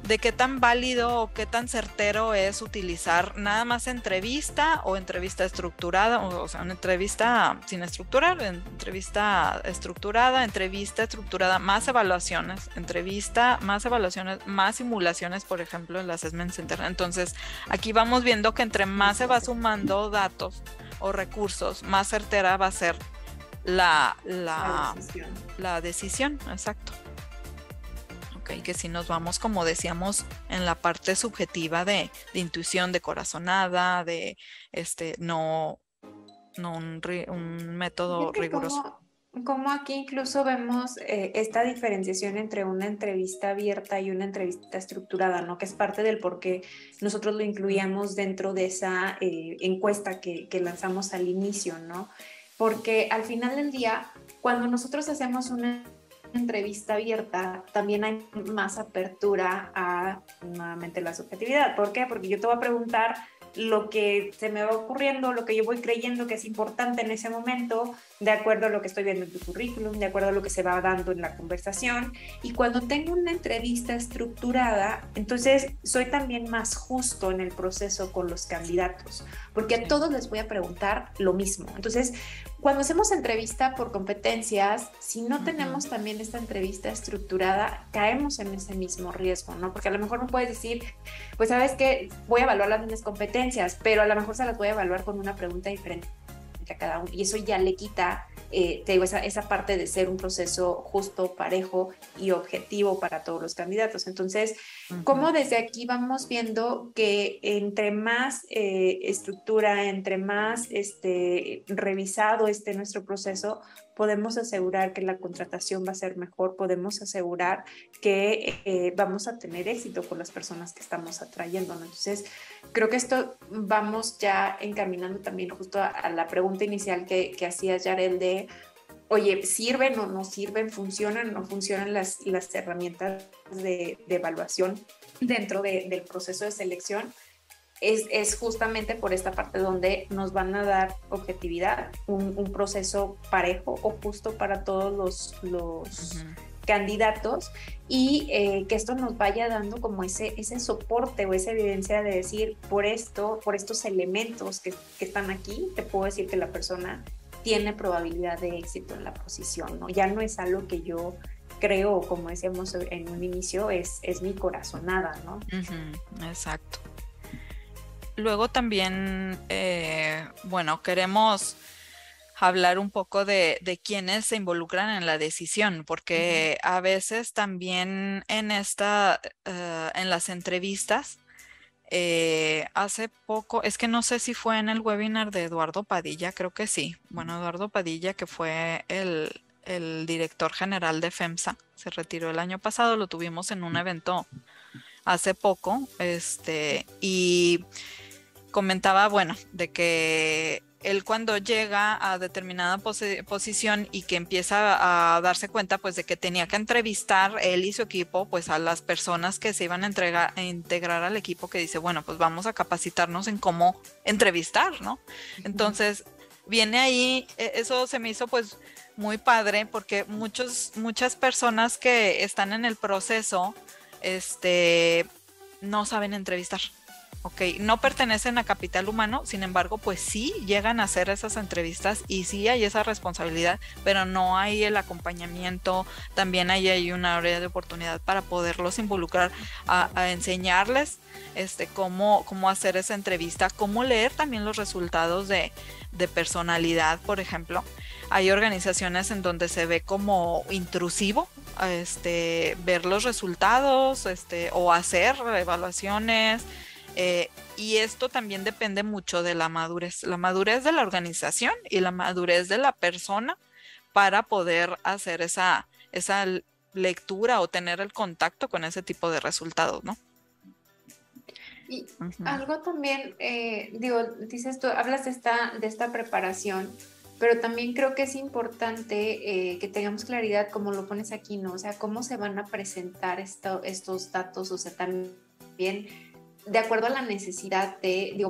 de qué tan válido o qué tan certero es utilizar nada más entrevista o entrevista estructurada, o sea, una entrevista sin estructurar, entrevista estructurada, más evaluaciones, más simulaciones, por ejemplo, en la Assessment Center. Entonces, aquí vamos viendo que entre más se va sumando datos o recursos, más certera va a ser la decisión, exacto. Y que si nos vamos, como decíamos, en la parte subjetiva de intuición, de corazonada, de no un método riguroso. Como aquí incluso vemos esta diferenciación entre una entrevista abierta y una entrevista estructurada, ¿no? Que es parte del por qué nosotros lo incluíamos dentro de esa encuesta que lanzamos al inicio, ¿no? Porque al final del día, cuando nosotros hacemos una entrevista abierta, también hay más apertura a nuevamente la subjetividad. ¿Por qué? Porque yo te voy a preguntar lo que se me va ocurriendo, lo que yo voy creyendo que es importante en ese momento, de acuerdo a lo que estoy viendo en tu currículum, de acuerdo a lo que se va dando en la conversación. Y cuando tengo una entrevista estructurada, entonces soy también más justo en el proceso con los candidatos, porque a todos les voy a preguntar lo mismo. Entonces, cuando hacemos entrevista por competencias, si no tenemos también esta entrevista estructurada, caemos en ese mismo riesgo, ¿no? Porque a lo mejor me puedes decir, pues sabes que voy a evaluar las mismas competencias, pero a lo mejor se las voy a evaluar con una pregunta diferente que a cada uno, y eso ya le quita, te digo, esa parte de ser un proceso justo, parejo y objetivo para todos los candidatos. Entonces, ¿cómo desde aquí vamos viendo que entre más estructura, entre más revisado esté nuestro proceso, podemos asegurar que la contratación va a ser mejor, podemos asegurar que vamos a tener éxito con las personas que estamos atrayendo, ¿no? Entonces, creo que esto vamos ya encaminando también justo a la pregunta inicial que hacías, Yarel, de, oye, ¿sirven o no sirven? ¿Funcionan o no funcionan las herramientas de evaluación dentro del proceso de selección? Es justamente por esta parte donde nos van a dar objetividad, un proceso parejo o justo para todos los candidatos, y que esto nos vaya dando como ese soporte o esa evidencia de decir, por estos elementos que están aquí, te puedo decir que la persona tiene probabilidad de éxito en la posición, ¿no? Ya no es algo que yo creo, como decíamos en un inicio, es mi corazonada, ¿no? Exacto. Luego también, bueno, queremos hablar un poco de quiénes se involucran en la decisión, porque a veces también en las entrevistas, hace poco, es que no sé si fue en el webinar de Eduardo Padilla, creo que sí. Bueno, Eduardo Padilla, que fue el director general de FEMSA, se retiró el año pasado, lo tuvimos en un evento hace poco, y comentaba, bueno, de que él cuando llega a determinada posición y que empieza a darse cuenta pues de que tenía que entrevistar él y su equipo pues a las personas que se iban a integrar al equipo, que dice, bueno, pues vamos a capacitarnos en cómo entrevistar, ¿no? Entonces viene ahí, eso se me hizo pues muy padre, porque muchas personas que están en el proceso no saben entrevistar. Ok, no pertenecen a Capital Humano, sin embargo, pues sí llegan a hacer esas entrevistas y sí hay esa responsabilidad, pero no hay el acompañamiento. También hay una área de oportunidad para poderlos involucrar, a enseñarles cómo hacer esa entrevista, cómo leer también los resultados de personalidad, por ejemplo. Hay organizaciones en donde se ve como intrusivo ver los resultados o hacer evaluaciones. Y esto también depende mucho de la madurez de la organización y la madurez de la persona para poder hacer esa lectura o tener el contacto con ese tipo de resultados, ¿no? Y algo también, dices tú, hablas de esta preparación, pero también creo que es importante que tengamos claridad, como lo pones aquí, ¿no? O sea, cómo se van a presentar estos datos, o sea, también de acuerdo a la necesidad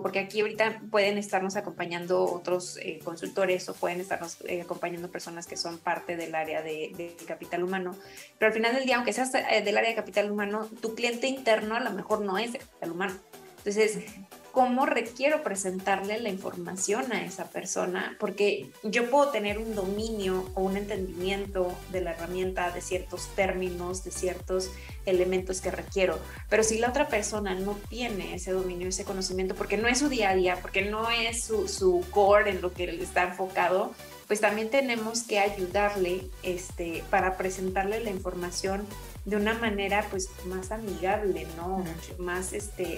porque aquí ahorita pueden estarnos acompañando otros consultores o pueden estarnos acompañando personas que son parte del área de capital humano, pero al final del día, aunque seas del área de capital humano, tu cliente interno a lo mejor no es de capital humano. Entonces, ¿cómo requiero presentarle la información a esa persona? Porque yo puedo tener un dominio o un entendimiento de la herramienta, de ciertos términos, de ciertos elementos que requiero, pero si la otra persona no tiene ese dominio, ese conocimiento, porque no es su día a día, porque no es su core en lo que él está enfocado, pues también tenemos que ayudarle para presentarle la información de una manera pues más amigable, ¿no? Mucho más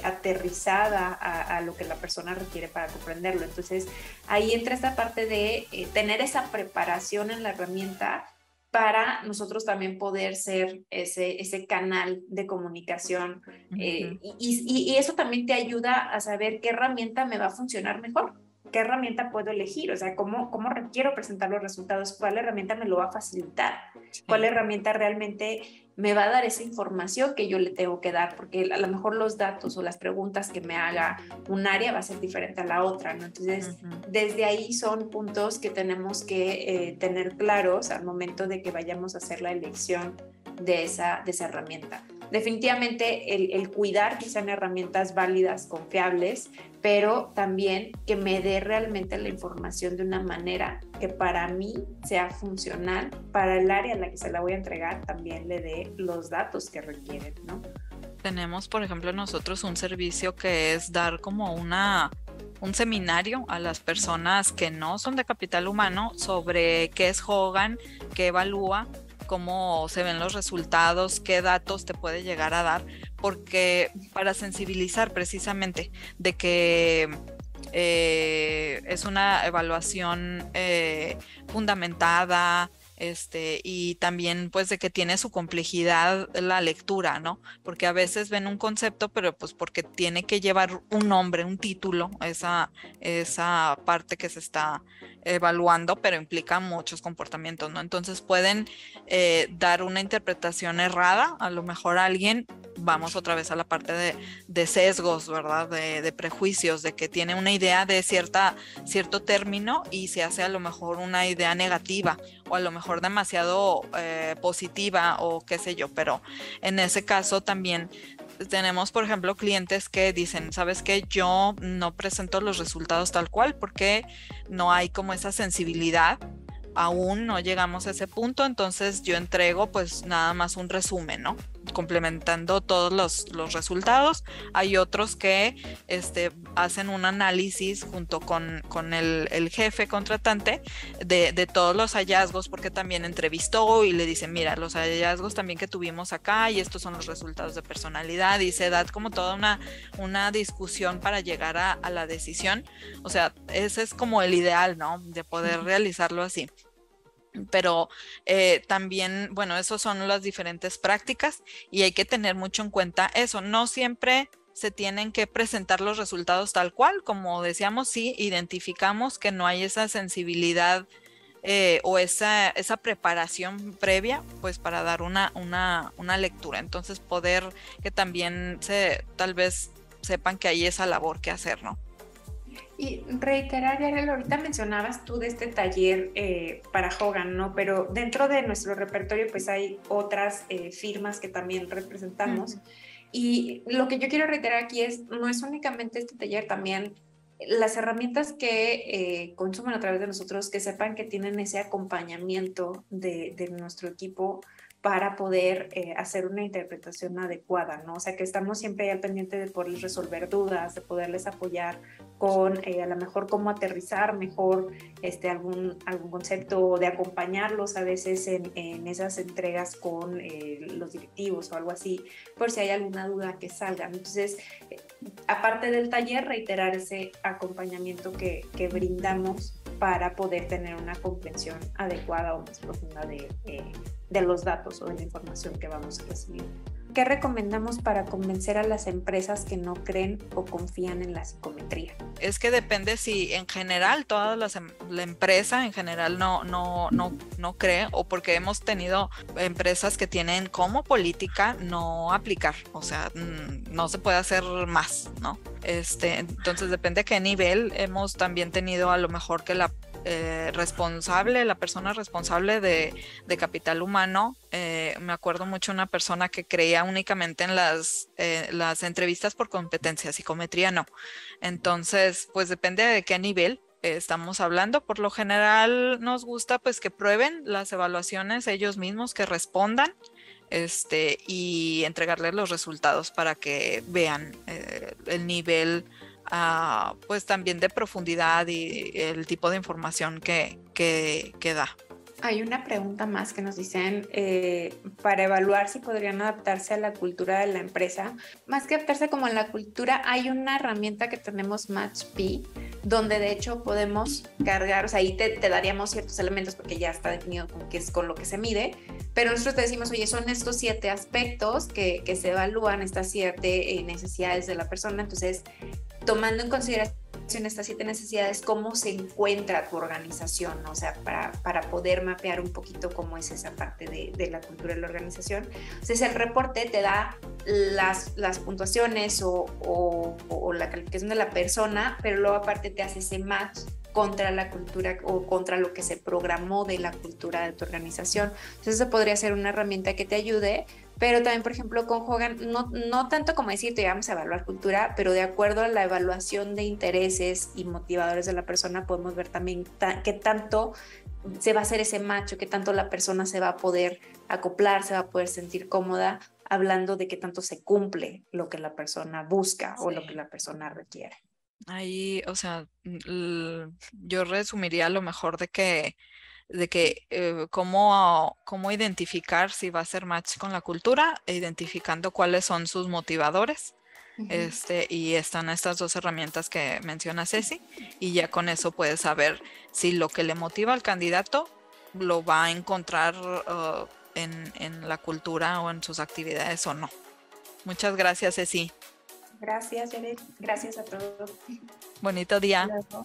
aterrizada a lo que la persona requiere para comprenderlo. Entonces ahí entra esta parte de tener esa preparación en la herramienta para nosotros también poder ser ese canal de comunicación, y eso también te ayuda a saber qué herramienta me va a funcionar mejor, qué herramienta puedo elegir, o sea, cómo requiero presentar los resultados, cuál herramienta me lo va a facilitar, cuál herramienta realmente me va a dar esa información que yo le tengo que dar, porque a lo mejor los datos o las preguntas que me haga un área va a ser diferente a la otra, ¿no? Entonces, desde ahí son puntos que tenemos que tener claros al momento de que vayamos a hacer la elección de esa herramienta. Definitivamente el cuidar que sean herramientas válidas, confiables, pero también que me dé realmente la información de una manera que para mí sea funcional, para el área a la que se la voy a entregar también le dé los datos que requieren, ¿no? Tenemos, por ejemplo, nosotros un servicio que es dar como una un seminario a las personas que no son de capital humano sobre qué es Hogan, qué evalúa, cómo se ven los resultados, qué datos te puede llegar a dar, porque para sensibilizar precisamente de que es una evaluación fundamentada, y también pues de que tiene su complejidad la lectura, ¿no? Porque a veces ven un concepto, pero pues porque tiene que llevar un nombre, un título, esa parte que se está evaluando, pero implica muchos comportamientos, ¿no? Entonces pueden dar una interpretación errada, a lo mejor alguien, vamos otra vez a la parte de sesgos, ¿verdad? De prejuicios, de que tiene una idea de cierto término y se hace a lo mejor una idea negativa o a lo mejor demasiado positiva o qué sé yo, pero en ese caso también tenemos, por ejemplo, clientes que dicen, ¿sabes qué? Yo no presento los resultados tal cual porque no hay como esa sensibilidad, aún no llegamos a ese punto, entonces yo entrego pues nada más un resumen, ¿no? Complementando todos los resultados. Hay otros que hacen un análisis junto con el jefe contratante de todos los hallazgos, porque también entrevistó y le dicen, mira, los hallazgos también que tuvimos acá y estos son los resultados de personalidad, y se da como toda una discusión para llegar a la decisión. O sea, ese es como el ideal, ¿no? De poder realizarlo así. Pero también, bueno, esos son las diferentes prácticas y hay que tener mucho en cuenta eso. No siempre se tienen que presentar los resultados tal cual, como decíamos, sí, identificamos que no hay esa sensibilidad o esa preparación previa, pues para dar una lectura. Entonces poder que también tal vez sepan que hay esa labor que hacer, ¿no? Y reiterar, Yarel, ahorita mencionabas tú de este taller para Hogan, ¿no? Pero dentro de nuestro repertorio pues hay otras firmas que también representamos. Y lo que yo quiero reiterar aquí es, no es únicamente este taller, también las herramientas que consumen a través de nosotros, que sepan que tienen ese acompañamiento de nuestro equipo para poder hacer una interpretación adecuada, ¿no? O sea, que estamos siempre al pendiente de poderles resolver dudas, de poderles apoyar con a lo mejor cómo aterrizar mejor algún concepto, de acompañarlos a veces en esas entregas con los directivos o algo así, por si hay alguna duda que salga. Entonces, aparte del taller, reiterar ese acompañamiento que brindamos para poder tener una comprensión adecuada o más profunda de los datos o de la información que vamos a recibir. ¿Qué recomendamos para convencer a las empresas que no creen o confían en la psicometría? Es que depende si en general la empresa en general no cree, o porque hemos tenido empresas que tienen como política no aplicar, o sea, no se puede hacer más, ¿no? Entonces depende a qué nivel. Hemos también tenido a lo mejor que la persona responsable de capital humano, me acuerdo mucho una persona que creía únicamente en las entrevistas por competencia, psicometría no. Entonces, pues depende de qué nivel estamos hablando. Por lo general nos gusta pues que prueben las evaluaciones ellos mismos, que respondan y entregarles los resultados para que vean el nivel pues también de profundidad y el tipo de información que da. Hay una pregunta más que nos dicen, para evaluar si podrían adaptarse a la cultura de la empresa. Más que adaptarse como en la cultura, hay una herramienta que tenemos, MatchP, donde de hecho podemos cargar, o sea, ahí te daríamos ciertos elementos porque ya está definido con qué es con lo que se mide, pero nosotros te decimos, oye, son estos 7 aspectos que se evalúan, estas 7 necesidades de la persona. Entonces, tomando en consideración estas 7 necesidades, cómo se encuentra tu organización, ¿no? O sea, para poder mapear un poquito cómo es esa parte de la cultura de la organización. Entonces, el reporte te da las puntuaciones o la calificación de la persona, pero luego aparte te hace ese match contra la cultura o contra lo que se programó de la cultura de tu organización. Entonces, eso podría ser una herramienta que te ayude. Pero también, por ejemplo, con Hogan, no tanto como decirte vamos a evaluar cultura, pero de acuerdo a la evaluación de intereses y motivadores de la persona, podemos ver también qué tanto se va a hacer ese match, qué tanto la persona se va a poder acoplar, se va a poder sentir cómoda, hablando de qué tanto se cumple lo que la persona busca o lo que la persona requiere. Ahí, o sea, yo resumiría lo mejor de que cómo identificar si va a ser match con la cultura, e identificando cuáles son sus motivadores. Ujú. Y están estas dos herramientas que menciona Ceci, y ya con eso puedes saber si lo que le motiva al candidato lo va a encontrar en la cultura o en sus actividades o no. Muchas gracias, Ceci. Gracias, Jared. Gracias a todos. Bonito día. Luego.